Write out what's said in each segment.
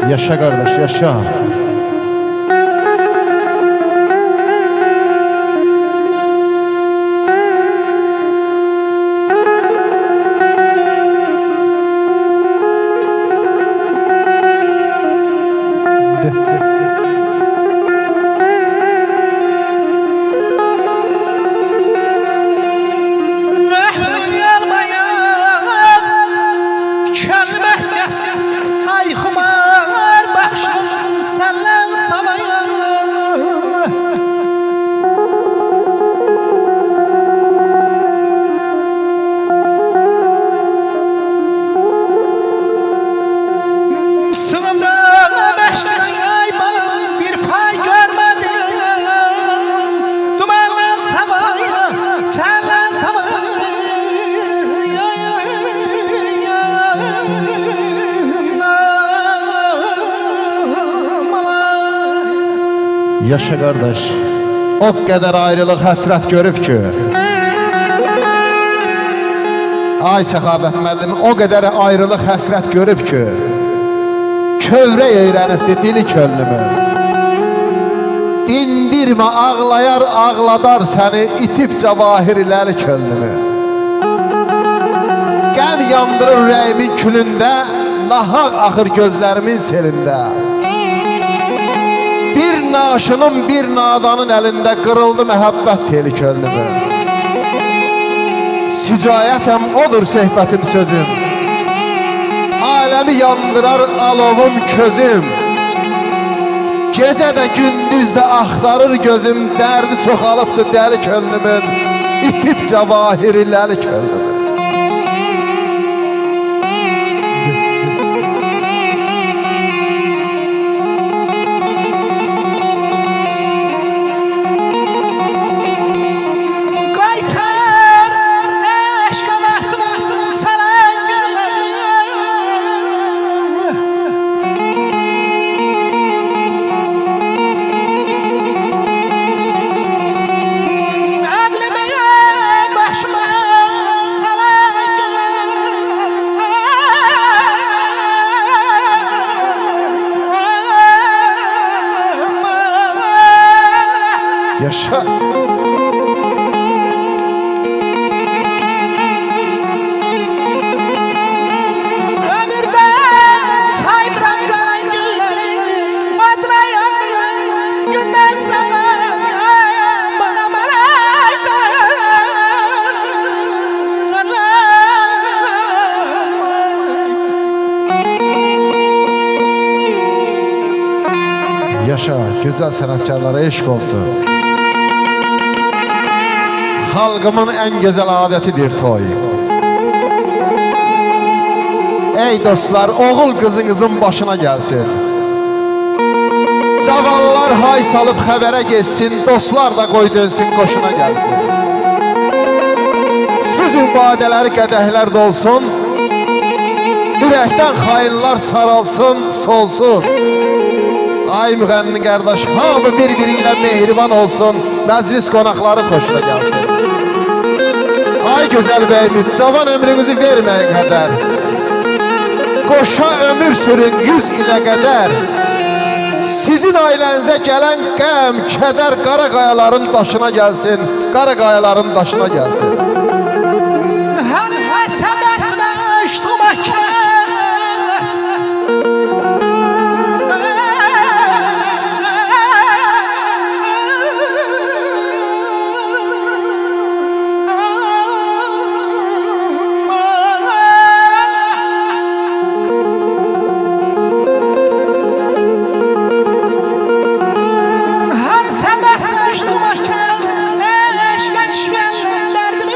Yaşa kardeş, yaşa. Yaşa kardeş, o kadar ayrılık həsrət görüb ki. Ay Səxavət müəllim, o kadar ayrılık həsrət görüb ki. Kövrək öyrənibdi dili könlümü. Dindirmə ağlayar ağladar səni itib cavahirləri könlümü. Qəm yandırır ürəyimin külündə, nahaq axır gözlərimin selində. Bir naşının bir nadanın elinde kırıldı məhəbbət teli könlümü. Sicayətəm odur söhbətim sözüm. Aləmi yandırar alovum közüm. Gecə də gündüz də axtarır gözüm. Dərdi çoxalıbdı dəli könlümün. İtib cavahirləri könlümün. Yaşa. Ömürde sayıram kalan günleri, batırayan günden sana bana Yaşa, güzel sanatkarlara eşk olsun. Halkımın en güzel adetidir toy. Ey dostlar, oğul kızınızın başına gelsin. Cavallar hay salıp xəbərə geçsin, dostlar da qoy dönsün, qoşuna gelsin. Süzün badələri qədəhlər dolsun, ürəkdən xainlar saralsın, solsun. Ay müğənni qardaş, hamı bir-biri ilə mehriban olsun, məclis qonaqları xoşuna gəlsin. Ay gözəl bəyimiz, cavan ömrünüzü verməyin qədər. Qoşa ömür sürün 100 ilə qədər. Sizin ailənizə gələn qəm, kədər qara qayaların daşına gəlsin, qara qayaların daşına gəlsin. Hər səbəsinə iştimak derdimi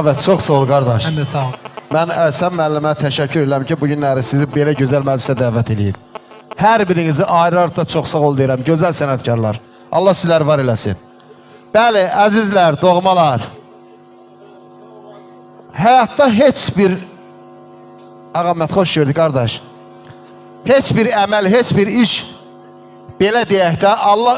Evet, çok sağ ol qardaş. Sən də sağ ol. Mən Əhsən müəllimə təşəkkür edirəm ki, bu günləri sizi belə gözəl məclisə dəvət edib. Hər birinizi ayrı-ayrı çox sağ ol deyirəm, gözəl sənətkarlar. Allah sizləri var eləsin. Bəli, əzizlər, doğmalar. Həyatda heç bir Ağamət, xoş gördük qardaş. Heç bir əməl, heç bir iş belə deyək də Allah